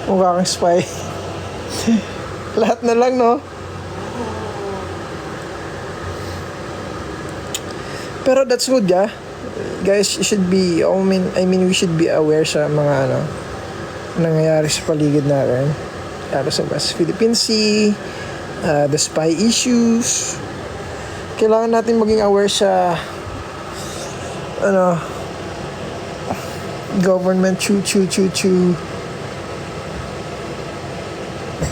Mukha kang spy. Lahat na lang, no? Pero that's good, yeah. Guys, you should be, we should be aware sa mga nangyayari sa paligid natin. Lalo sa West Philippine Sea, the spy issues. Kailangan natin maging aware sa government chu.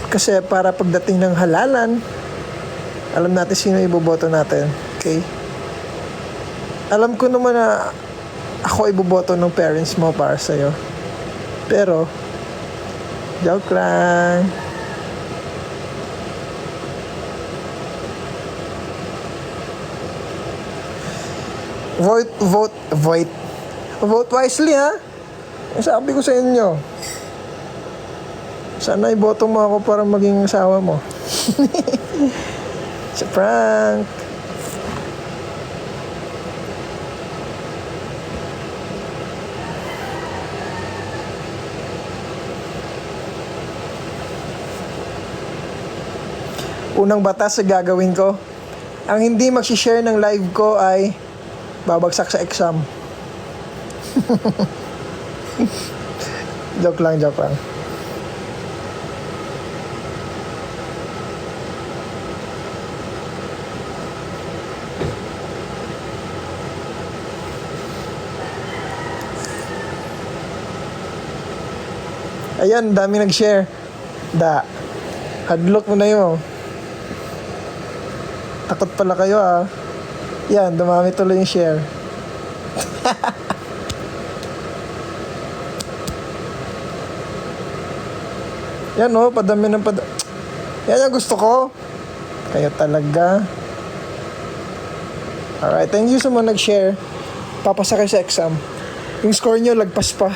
Kasi para pagdating ng halalan, alam natin sino iboboto natin. Okay? Alam ko naman na ako iboboto ng parents mo para sa'yo. Pero, joke lang. Vote wisely, ha? Sabi ko sa inyo. Sana iboto mo ako para maging asawa mo. It's a prank. Unang batas sa gagawin ko, ang hindi mag-share ng live ko ay babagsak sa exam. Joke lang. Ayan, dami nag-share. Hadlock mo na yun. Takot pala kayo, ah. Yan, dumami tuloy yung share. Yan, padami ng Yan ang gusto ko. Kayo talaga. Alright, thank you sa mga nag-share. Papasa kayo sa exam. Yung score nyo, lagpas pa.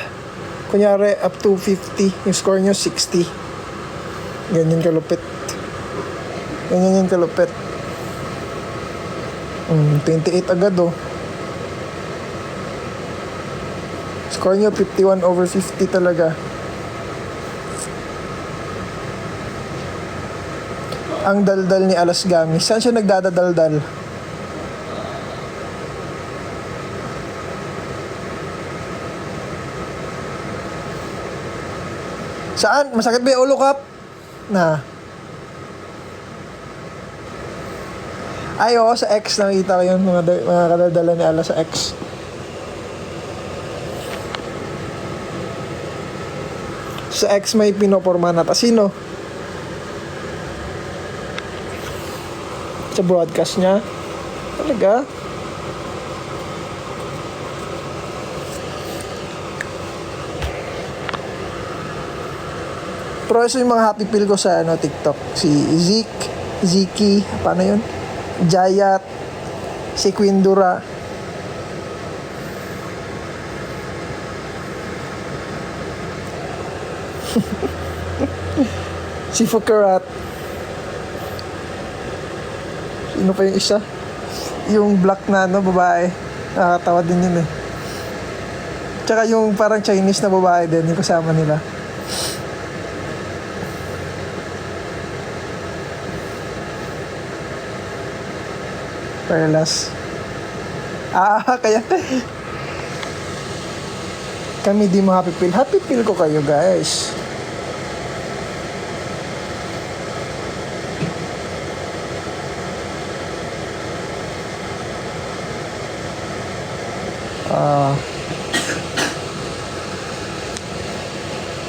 Kunyari, up to 50. Yung score nyo, 60. Ganyan kalupit. 28 agad, Score nyo, 51 over 50 talaga. Ang daldal ni Alasgami. Saan siya nagdadadaldal? Saan? Masakit ba yung ulo, Kap? Ay, sa X nakita ko yun, mga kadaldala ni Ala sa X. Sa X may pinoporma na sino? Sa broadcast niya? Talaga? Pero isa yung mga happy pill ko sa TikTok. Si Ziki, paano yun? Jayat, si Quindura. Si Fukarat. Sino pa yung isa? Yung black na babae. Nakakatawa din yun, eh. Tsaka yung parang Chinese na babae din, yung kasama nila. Perlas. Kaya kami di mo happy pill. Happy pill ko kayo, guys.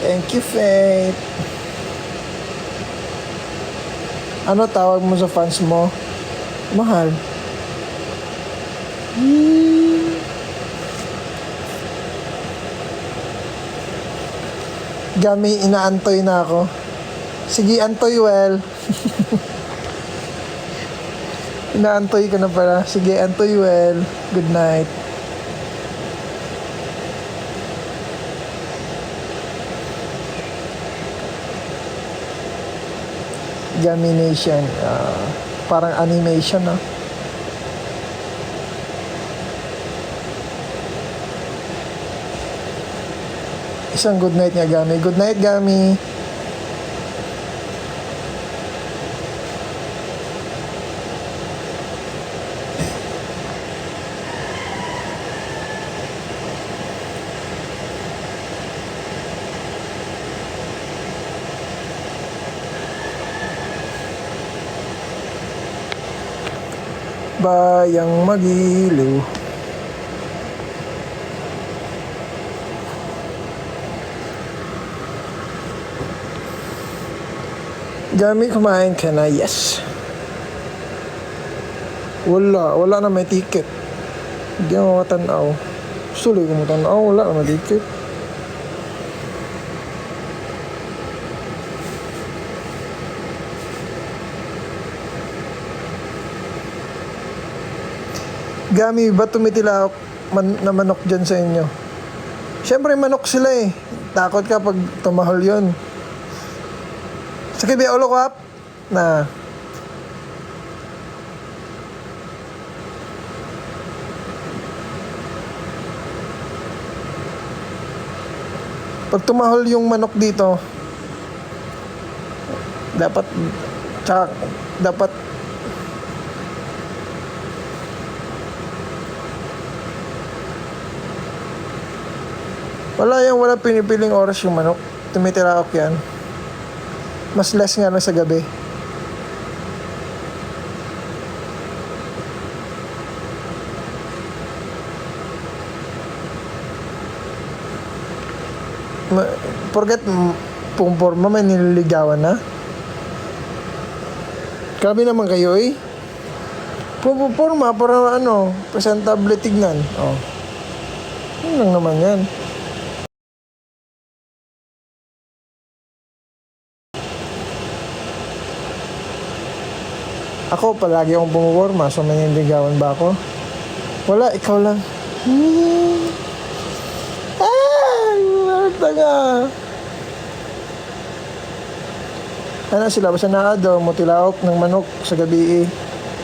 Thank you, Faith. Ano tawag mo sa fans mo? Mahal. Gami, inaantoy na ako. Sige, antoy, well. Inaantoy ka na pala. Sige, antoy, well. Good night. Gamination. Parang animation, no? Isang good night nga, Gami. Good night, Gami. Bayang Magiliw. Gami, kumain ka na? Yes. Wala na may ticket. Hindi ako matanaw. Suloy ko matanaw, wala na may ticket. Gami, ba tumitilawak na manok dyan sa inyo? Siyempre manok sila eh. Takot ka pag tumahol yon. Sakit ba ulo ko up? Na. Pag tumahol yung manok dito, dapat wala pinipiling oras yung manok. Tumitiraok yan. Mas less nga lang sa gabi. Forget pumporma, may nililigawan na. Grabe naman kayo eh. Pumporma para presentable tignan. Oh. Yun lang naman yan. Ako, palagi akong pumuporma. So, may nililigawan ba ako? Wala, ikaw lang. Tanga. Ano sila? Basta na daw, mutilaok ng manok sa gabi eh.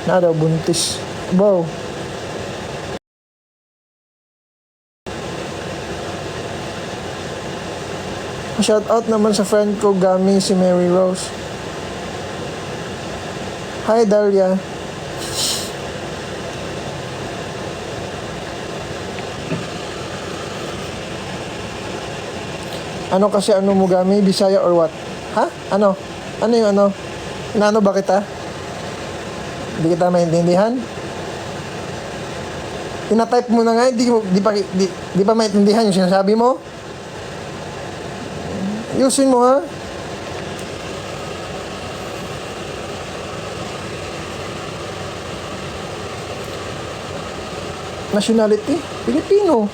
Na daw, buntis. Wow. Shout out naman sa friend ko, Gami, si Mary Rose. Hi, Dalia. Ano kasi mo Gami? Bisaya or what? Ha? Ano? Ano yung ano? Nano ba kita? Hindi kita maintindihan? Tina-type mo na nga, di pa maintindihan yung sinasabi mo? Yusin mo ha? Nationality? Pilipino.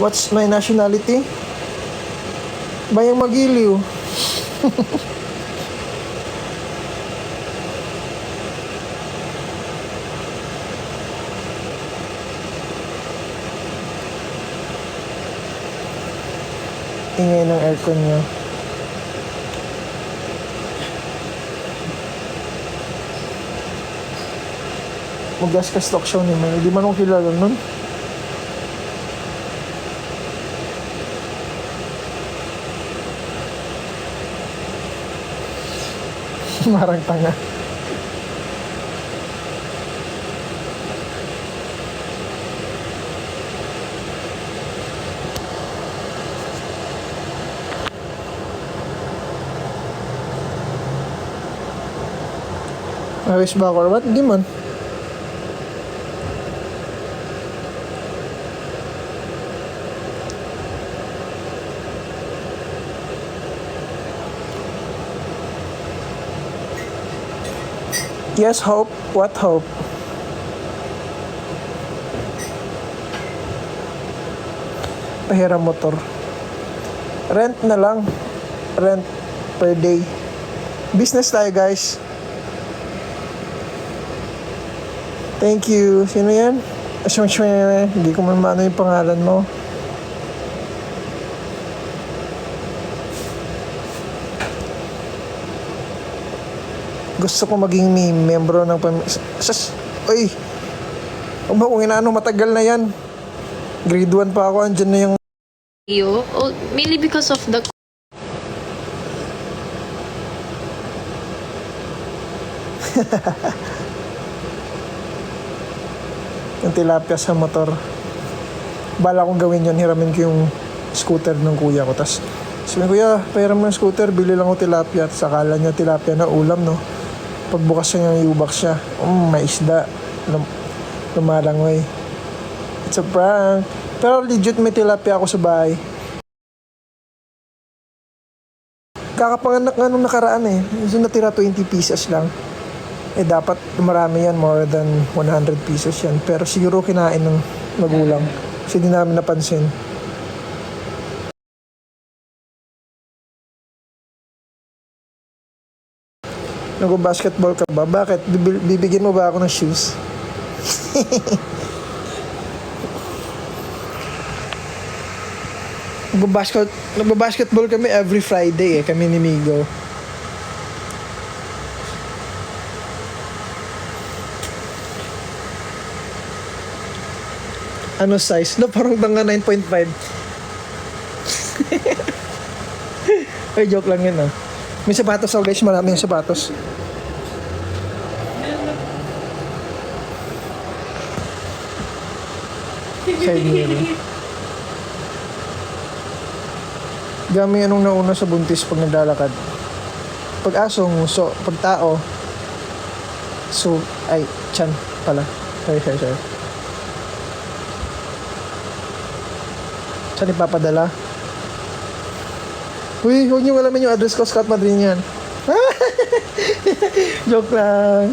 What's my nationality? Bayang Magiliw. Ingay ng aircon niya. Maggas ka stock show ni May. Hindi man akong kilala nun. Marang tanga. Awis ba ako or what? Hindi man. Yes, hope. What hope? Pahiram motor. Rent na lang. Rent per day. Business tayo, guys. Thank you. Sino yan? Hindi ko man maano yung pangalan mo. Gusto ko maging membro ng Uy! Huwag mo kung inaano, matagal na yan. Grade 1 pa ako, andyan na yung... Mainly because of the... Yung tilapia sa motor. Bala kong gawin yun, hiramin ko yung scooter ng kuya ko. Tapos, sabi ko, kuya, pahiram mo yung scooter, bili lang ko tilapia. Tapos akala niya tilapia na ulam, no? Pagbukas niya yung ubak siya, may isda. Lumalangoy. It's a prank. Pero legit may tilapia ako sa bahay. Kakapanganak nga nung nakaraan eh. So natira 20 pieces lang. Eh dapat marami yan, more than 100 pieces yan. Pero siguro kinain ng magulang. Kasi di namin napansin. Nag-basketball ka ba? Bakit? Bibigyan mo ba ako ng shoes? Nagbabasketball kami every Friday eh, kami ni Migo. Ano size? No, parang tanga 9.5. Ay, joke lang yun ah. May sapatos ako guys, marami yung sapatos. Side mirror. Gami anong nauna sa buntis pag naglalakad. Pag aso, nguso. Pag tao, so, ay, tiyan pala. Sorry. Saan ipapadala? Uy, huwag niyo alamin yung address ko, Scott Madrid yan. Joke lang.